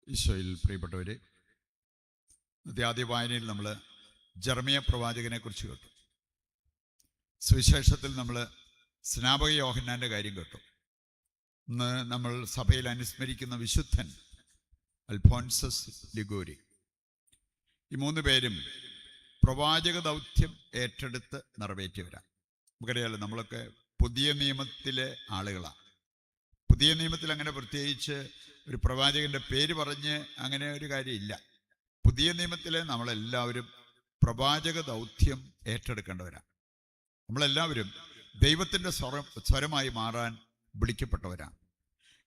ഈശോയിൽ പ്രിയപ്പെട്ടവരെ, ആദ്യ വായനയിൽ നമ്മൾ ജെറമിയ പ്രവാചകനെ കുറിച്ച് കേട്ടു. സുവിശേഷത്തിൽ നമ്മൾ സ്നാപക യോഹന്നാൻ്റെ കാര്യം കേട്ടു. ഇന്ന് നമ്മൾ സഭയിൽ അനുസ്മരിക്കുന്ന വിശുദ്ധൻ അൽഫോൻസസ് ലിഗോരി. ഈ മൂന്ന് പേരും പ്രവാചക ദൗത്യം ഏറ്റെടുത്ത് നിറവേറ്റിയവരാണ്. നമുക്കറിയാമല്ലോ, നമ്മളൊക്കെ പുതിയ നിയമത്തിലെ ആളുകളാണ്. പുതിയ നിയമത്തിൽ അങ്ങനെ പ്രത്യേകിച്ച് ഒരു പ്രവാചകന്റെ പേര് പറഞ്ഞ് അങ്ങനെ ഒരു കാര്യമില്ല. പുതിയ നിയമത്തിലെ നമ്മളെല്ലാവരും പ്രവാചക ദൗത്യം ഏറ്റെടുക്കേണ്ടവരാണ്. നമ്മളെല്ലാവരും ദൈവത്തിൻ്റെ സ്വരമായി മാറാൻ വിളിക്കപ്പെട്ടവരാണ്.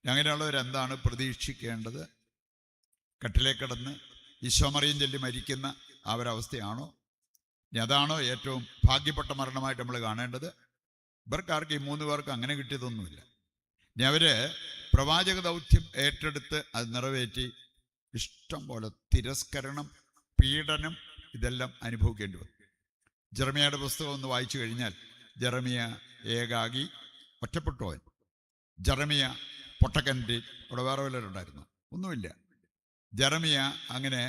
അങ്ങനെയുള്ളവരെന്താണ് പ്രതീക്ഷിക്കേണ്ടത്? കട്ടിലേ കിടന്ന് ഈശോമറിയം ചൊല്ലി മരിക്കുന്ന ആ ഒരവസ്ഥയാണോ? ഇനി അതാണോ ഏറ്റവും ഭാഗ്യപ്പെട്ട മരണമായിട്ട് നമ്മൾ കാണേണ്ടത്? ഇവർക്കാർക്ക്, ഈ മൂന്ന് പേർക്ക് അങ്ങനെ കിട്ടിയതൊന്നുമില്ല. ഇനി അവര് പ്രവാചക ദൗത്യം ഏറ്റെടുത്ത് അത് നിറവേറ്റി ഇഷ്ടം പോലെ തിരസ്കരണം, പീഡനം ഇതെല്ലാം അനുഭവിക്കേണ്ടി വന്നു. ജെറമിയയുടെ പുസ്തകം ഒന്ന് വായിച്ചു കഴിഞ്ഞാൽ, ജെറമിയ ഏകാഗി, ഒറ്റപ്പെട്ടവൻ. ജെറമിയ പൊട്ടക്കൻ്റെ, അവിടെ വേറെ വല്ലവരുണ്ടായിരുന്നു? ഒന്നുമില്ല. ജെറമിയ അങ്ങനെ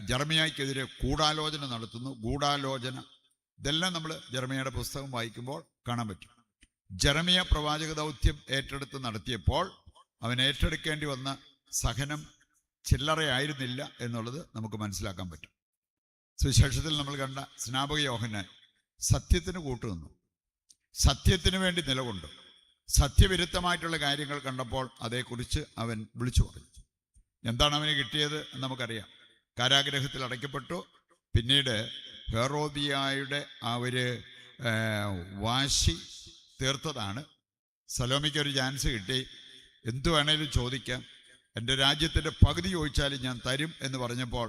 ജെറമിയക്കെതിരെ ഗൂഢാലോചന നടത്തുന്നു. ഗൂഢാലോചന ഇതെല്ലാം നമ്മൾ ജെറമിയയുടെ പുസ്തകം വായിക്കുമ്പോൾ കാണാൻ പറ്റും. ജെറമിയ പ്രവാചക ദൗത്യം ഏറ്റെടുത്ത് നടത്തിയപ്പോൾ അവൻ ഏറ്റെടുക്കേണ്ടി വന്ന സഹനം ചില്ലറയായിരുന്നില്ല എന്നുള്ളത് നമുക്ക് മനസ്സിലാക്കാൻ പറ്റും. സുവിശേഷത്തിൽ നമ്മൾ കണ്ട സ്നാപക യോഹന്നാൻ സത്യത്തിന് കൂട്ടുനിന്നു, സത്യത്തിന് വേണ്ടി നിലകൊണ്ടു. സത്യവിരുദ്ധമായിട്ടുള്ള കാര്യങ്ങൾ കണ്ടപ്പോൾ അതേക്കുറിച്ച് അവൻ വിളിച്ചു പറഞ്ഞു. എന്താണ് അവന് കിട്ടിയത് എന്ന് നമുക്കറിയാം. കാരാഗ്രഹത്തിൽ അടയ്ക്കപ്പെട്ടു. പിന്നീട് ഹെറോദിയായുടെ ആ ഒരു വാശി തീർത്തതാണ്. സലോമിക്ക് ഒരു ചാൻസ് കിട്ടി. എന്തു വേണേലും ചോദിക്കാം, എൻ്റെ രാജ്യത്തിൻ്റെ പകുതി ചോദിച്ചാലും ഞാൻ തരും എന്ന് പറഞ്ഞപ്പോൾ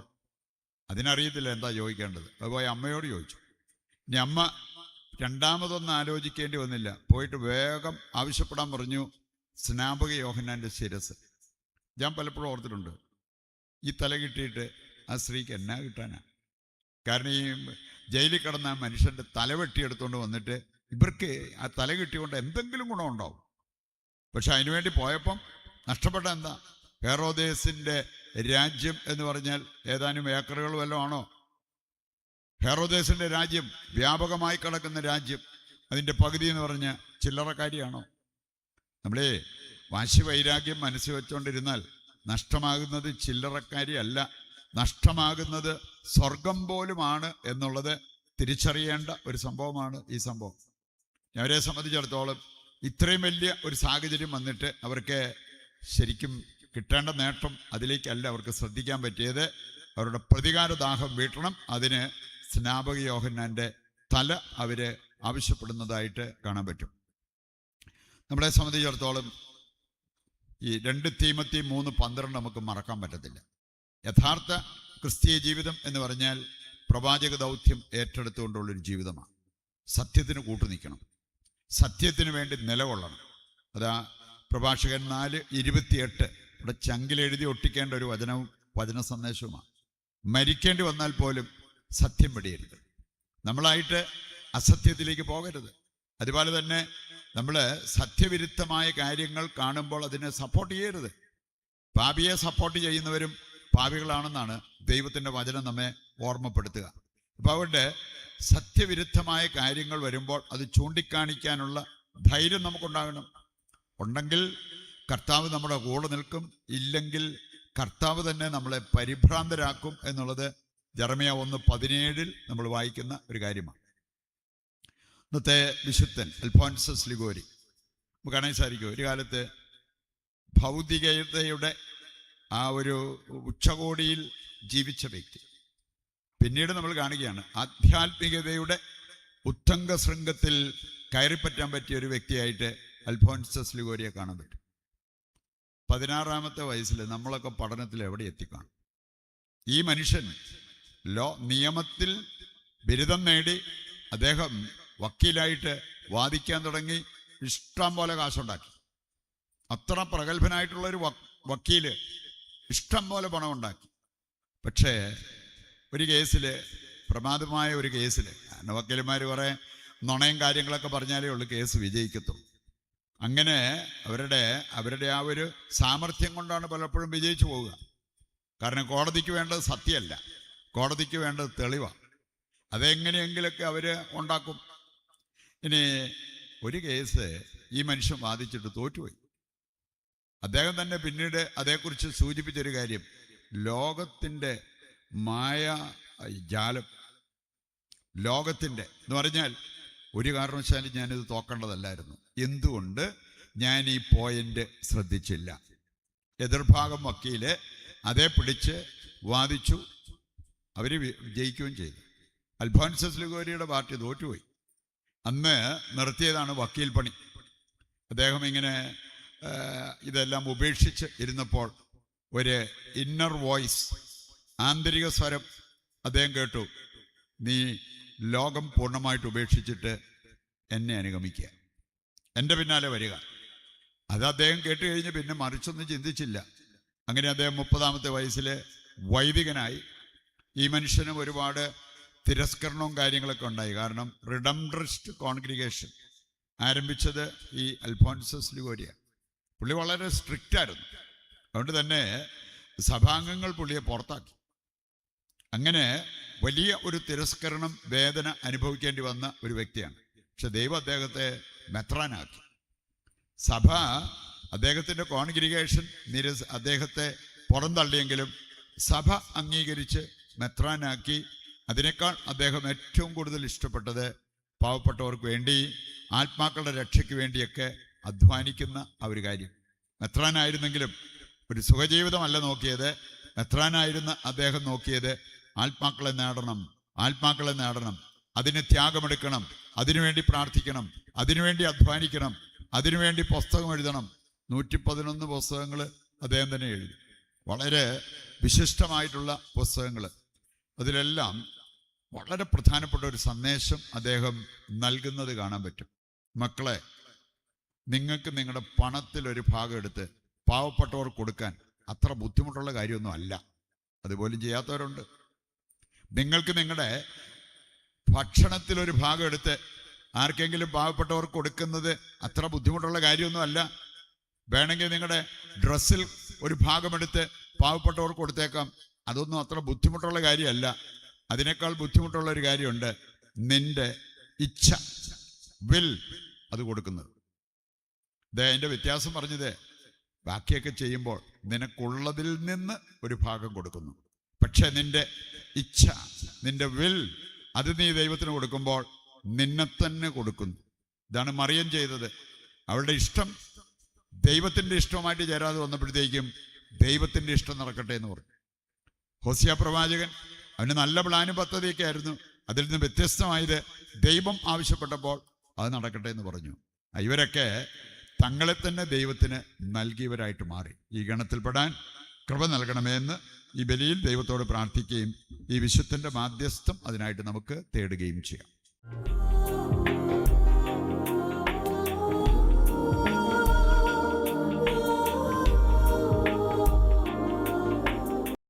അതിനറിയത്തില്ല എന്താ ചോദിക്കേണ്ടത്. അത് പോയി അമ്മയോട് ചോദിച്ചു. ഇനി അമ്മ രണ്ടാമതൊന്നും ആലോചിക്കേണ്ടി വന്നില്ല, പോയിട്ട് വേഗം ആവശ്യപ്പെടാൻ പറഞ്ഞു സ്നാപക യോഹന്നാൻ്റെ ശിരസ്. ഞാൻ പലപ്പോഴും ഓർത്തിട്ടുണ്ട്, ഈ തല കിട്ടിയിട്ട് ആ സ്ത്രീക്ക് എന്നാ കിട്ടാനാ? കാരണം ഈ ജയിലിൽ കിടന്ന ആ മനുഷ്യൻ്റെ തല വെട്ടിയെടുത്തുകൊണ്ട് വന്നിട്ട് ഇവർക്ക് ആ തല കിട്ടിക്കൊണ്ട് എന്തെങ്കിലും ഗുണമുണ്ടാവും. പക്ഷെ അതിനുവേണ്ടി പോയപ്പം നഷ്ടപ്പെട്ട എന്താ? ഹെറോദേസിൻ്റെ രാജ്യം എന്ന് പറഞ്ഞാൽ ഏതാനും ഏക്കറുകൾ വല്ലതും ആണോ? ഹെറോദേസിൻ്റെ രാജ്യം, വ്യാപകമായി കിടക്കുന്ന രാജ്യം, അതിൻ്റെ പകുതി എന്ന് പറഞ്ഞ ചില്ലറക്കാരിയാണോ? നമ്മളെ വാശി വൈരാഗ്യം മനസ്സിൽ വെച്ചുകൊണ്ടിരുന്നാൽ നഷ്ടമാകുന്നത് ചില്ലറക്കാരി അല്ല, നഷ്ടമാകുന്നത് സ്വർഗം പോലുമാണ് എന്നുള്ളത് തിരിച്ചറിയേണ്ട ഒരു സംഭവമാണ് ഈ സംഭവം. അവരെ സംബന്ധിച്ചിടത്തോളം ഇത്രയും വലിയ ഒരു സാഹചര്യം വന്നിട്ട് അവർക്ക് ശരിക്കും കിട്ടേണ്ട നേട്ടം അതിലേക്കല്ല അവർക്ക് ശ്രദ്ധിക്കാൻ പറ്റിയത്. അവരുടെ പ്രതികാരദാഹം വീട്ടണം. അതിന് സ്നാപക യോഹന്നാൻ്റെ തല അവര് ആവശ്യപ്പെടുന്നതായിട്ട് കാണാൻ പറ്റും. നമ്മളെ സംബന്ധിച്ചിടത്തോളം ഈ 2 തീമോത്തി 3:12 നമുക്ക് മറക്കാൻ പറ്റത്തില്ല. യഥാർത്ഥ ക്രിസ്തീയ ജീവിതം എന്ന് പറഞ്ഞാൽ പ്രവാചക ദൗത്യം ഏറ്റെടുത്തുകൊണ്ടുള്ളൊരു ജീവിതമാണ്. സത്യത്തിന് കൂട്ടുനിൽക്കണം, സത്യത്തിന് വേണ്ടി നിലകൊള്ളണം. അതാ പ്രഭാഷകൻ 4:28 ഇവിടെ ചങ്കിലെഴുതി ഒട്ടിക്കേണ്ട ഒരു വചന സന്ദേശവുമാണ്. മരിക്കേണ്ടി വന്നാൽ പോലും സത്യം വെടിയരുത്. നമ്മളായിട്ട് അസത്യത്തിലേക്ക് പോകരുത്. അതുപോലെ തന്നെ നമ്മൾ സത്യവിരുദ്ധമായ കാര്യങ്ങൾ കാണുമ്പോൾ അതിനെ സപ്പോർട്ട് ചെയ്യരുത്. പാപിയെ സപ്പോർട്ട് ചെയ്യുന്നവരും പാപികളാണെന്നാണ് ദൈവത്തിൻ്റെ വചനം നമ്മെ ഓർമ്മപ്പെടുത്തുക. അപ്പോൾ അതുകൊണ്ട് സത്യവിരുദ്ധമായ കാര്യങ്ങൾ വരുമ്പോൾ അത് ചൂണ്ടിക്കാണിക്കാനുള്ള ധൈര്യം നമുക്കുണ്ടാകണം. ഉണ്ടെങ്കിൽ കർത്താവ് നമ്മുടെ കൂടെ നിൽക്കും, ഇല്ലെങ്കിൽ കർത്താവ് തന്നെ നമ്മളെ പരിഭ്രാന്തരാക്കും എന്നുള്ളത് ജെറമിയ 1:17 നമ്മൾ വായിക്കുന്ന ഒരു കാര്യമാണ്. ഇന്നത്തെ വിശുദ്ധൻ അൽഫോൻസസ് ലിഗോരി നമുക്ക് കാണാൻ സാധിക്കും. ഒരു കാലത്ത് ഭൗതികതയുടെ ആ ഒരു ഉച്ചകോടിയിൽ ജീവിച്ച വ്യക്തി. പിന്നീട് നമ്മൾ കാണുകയാണ് ആധ്യാത്മികതയുടെ ഉത്തംഗ ശൃംഗത്തിൽ കയറിപ്പറ്റാൻ പറ്റിയ ഒരു വ്യക്തിയായിട്ട് അൽഫോൻസസ് ലിഗോരിയെ കാണാൻ പറ്റും. 16-ാമത്തെ വയസ്സിൽ നമ്മളൊക്കെ പഠനത്തിൽ എവിടെ എത്തിക്കാണും? ഈ മനുഷ്യൻ നിയമത്തിൽ ബിരുദം നേടി അദ്ദേഹം വക്കീലായിട്ട് വാദിക്കാൻ തുടങ്ങി. ഇഷ്ടം പോലെ കാശുണ്ടാക്കി. അത്ര പ്രഗത്ഭനായിട്ടുള്ളൊരു വക്കീല് ഇഷ്ടം പോലെ പണം ഉണ്ടാക്കി. പക്ഷേ ഒരു കേസിൽ, പ്രമാദമായ ഒരു കേസിൽ, വക്കീലന്മാർ കുറേ നുണയും കാര്യങ്ങളൊക്കെ പറഞ്ഞാലേ ഉള്ളൂ കേസ് വിജയിക്കത്തുള്ളൂ. അങ്ങനെ അവരുടെ ആ ഒരു സാമർഥ്യം കൊണ്ടാണ് പലപ്പോഴും വിജയിച്ചു പോവുക. കാരണം കോടതിക്ക് വേണ്ടത് സത്യമല്ല, കോടതിക്ക് വേണ്ടത് തെളിവാണ്. അതെങ്ങനെയെങ്കിലൊക്കെ അവർ ഉണ്ടാക്കും. ഇനി ഒരു കേസ് ഈ മനുഷ്യൻ വാദിച്ചിട്ട് തോറ്റുപോയി. അദ്ദേഹം തന്നെ പിന്നീട് അതേക്കുറിച്ച് സൂചിപ്പിച്ചൊരു കാര്യം, ലോകത്തിൻ്റെ മായ ജാലം, ലോകത്തിൻ്റെ എന്ന് പറഞ്ഞാൽ ഒരു കാരണവശാലും ഞാനിത് തോക്കേണ്ടതല്ലായിരുന്നു. എന്തുകൊണ്ട് ഞാൻ ഈ പോയിന്റ് ശ്രദ്ധിച്ചില്ല? എതിർഭാഗം വക്കീല് അതേ പിടിച്ച് വാദിച്ചു, അവർ ജയിക്കുകയും ചെയ്തു. അൽഫോൻസസ് ലിഗോരിയുടെ പാർട്ടി തോറ്റുപോയി. അന്ന് നിർത്തിയതാണ് വക്കീൽ പണി. അദ്ദേഹം ഇങ്ങനെ ഇതെല്ലാം ഉപേക്ഷിച്ച് ഇരുന്നപ്പോൾ ഒരു ഇന്നർ വോയിസ്, ആന്തരിക സ്വരം അദ്ദേഹം കേട്ടു, നീ ലോകം പൂർണ്ണമായിട്ട് ഉപേക്ഷിച്ചിട്ട് എന്നെ അനുഗമിക്കുക, എൻ്റെ പിന്നാലെ വരിക. അത് അദ്ദേഹം കേട്ട് കഴിഞ്ഞ് പിന്നെ മറിച്ചൊന്നും ചിന്തിച്ചില്ല. അങ്ങനെ അദ്ദേഹം 30-ാമത്തെ വയസ്സിൽ വൈദികനായി. ഈ മനുഷ്യനും ഒരുപാട് തിരസ്കരണവും കാര്യങ്ങളൊക്കെ ഉണ്ടായി. കാരണം റിഡംഡറിസ്റ്റ് കോൺഗ്രിഗേഷൻ ആരംഭിച്ചത് ഈ അൽഫോൻസസ് ലിഗോരിയ. പുള്ളി വളരെ സ്ട്രിക്റ്റ് ആയിരുന്നു. അതുകൊണ്ട് തന്നെ സഭാംഗങ്ങൾ പുള്ളിയെ പുറത്താക്കി. അങ്ങനെ വലിയ ഒരു തിരസ്കരണം, വേദന അനുഭവിക്കേണ്ടി വന്ന ഒരു വ്യക്തിയാണ്. പക്ഷെ ദൈവം അദ്ദേഹത്തെ മെത്രാനാക്കി. സഭ, അദ്ദേഹത്തിൻ്റെ കോൺഗ്രിഗേഷൻ അദ്ദേഹത്തെ പുറന്തള്ളിയെങ്കിലും സഭ അംഗീകരിച്ച് മെത്രാനാക്കി. അതിനേക്കാൾ അദ്ദേഹം ഏറ്റവും കൂടുതൽ ഇഷ്ടപ്പെട്ടത് പാവപ്പെട്ടവർക്ക് വേണ്ടി, ആത്മാക്കളുടെ രക്ഷയ്ക്ക് വേണ്ടിയൊക്കെ അധ്വാനിക്കുന്ന ആ ഒരു കാര്യം. മെത്രാനായിരുന്നെങ്കിലും ഒരു സുഖജീവിതമല്ല നോക്കിയത്. മെത്രാനായിരുന്ന അദ്ദേഹം നോക്കിയത് ആത്മാക്കളെ നേടണം, ആത്മാക്കളെ നേടണം, അതിന് ത്യാഗമെടുക്കണം, അതിനുവേണ്ടി പ്രാർത്ഥിക്കണം, അതിനുവേണ്ടി അധ്വാനിക്കണം, അതിനുവേണ്ടി പുസ്തകം എഴുതണം. 111 പുസ്തകങ്ങൾ അദ്ദേഹം തന്നെ എഴുതി. വളരെ വിശിഷ്ടമായിട്ടുള്ള പുസ്തകങ്ങൾ. അതിലെല്ലാം വളരെ പ്രധാനപ്പെട്ട ഒരു സന്ദേശം അദ്ദേഹം നൽകുന്നത് കാണാൻ പറ്റും. മക്കളെ, നിങ്ങൾക്ക് നിങ്ങളുടെ പണത്തിലൊരു ഭാഗം എടുത്ത് പാവപ്പെട്ടവർ കൊടുക്കാൻ അത്ര ബുദ്ധിമുട്ടുള്ള കാര്യമൊന്നും അല്ല. അതുപോലും ചെയ്യാത്തവരുണ്ട്. നിങ്ങൾക്ക് നിങ്ങളുടെ ഭക്ഷണത്തിലൊരു ഭാഗം എടുത്ത് ആർക്കെങ്കിലും പാവപ്പെട്ടവർ കൊടുക്കുന്നത് അത്ര ബുദ്ധിമുട്ടുള്ള കാര്യമൊന്നും അല്ല. വേണമെങ്കിൽ നിങ്ങളുടെ ഡ്രസ്സിൽ ഒരു ഭാഗമെടുത്ത് പാവപ്പെട്ടവർ കൊടുത്തേക്കാം. അതൊന്നും അത്ര ബുദ്ധിമുട്ടുള്ള കാര്യമല്ല. അതിനേക്കാൾ ബുദ്ധിമുട്ടുള്ള ഒരു കാര്യമുണ്ട്, നിന്റെ ഇച്ഛ, വിൽ, അത് കൊടുക്കുന്നത്. അതിൻ്റെ വ്യത്യാസം പറഞ്ഞത്, ബാക്കിയൊക്കെ ചെയ്യുമ്പോൾ നിനക്കുള്ളതിൽ നിന്ന് ഒരു ഭാഗം കൊടുക്കുന്നു. പക്ഷെ നിന്റെ ഇച്ഛ, നിന്റെ വിൽ, അത് നീ ദൈവത്തിന് കൊടുക്കുമ്പോൾ നിന്നെ തന്നെ കൊടുക്കുന്നു. ഇതാണ് മറിയം ചെയ്തത്. അവളുടെ ഇഷ്ടം ദൈവത്തിൻ്റെ ഇഷ്ടവുമായിട്ട് ചേരാതെ വന്നപ്പോഴത്തേക്കും ദൈവത്തിൻ്റെ ഇഷ്ടം നടക്കട്ടെ എന്ന് പറഞ്ഞു. ഹോസിയ പ്രവാചകൻ, അവന് നല്ല പ്ലാനും പദ്ധതിയൊക്കെ ആയിരുന്നു. അതിൽ നിന്ന് വ്യത്യസ്തമായത് ദൈവം ആവശ്യപ്പെട്ടപ്പോൾ അത് നടക്കട്ടെ എന്ന് പറഞ്ഞു. ഇവരൊക്കെ തങ്ങളെ തന്നെ ദൈവത്തിന് നൽകിയവരായിട്ട് മാറി. ഈ ഗണത്തിൽപ്പെടാൻ കൃപ നൽകണമേ എന്ന് ഈ ബലിയിൽ ദൈവത്തോട് പ്രാർത്ഥിക്കുകയും ഈ വിശുദ്ധൻ്റെ മാധ്യസ്ഥം അതിനായിട്ട് നമുക്ക് തേടുകയും ചെയ്യാം.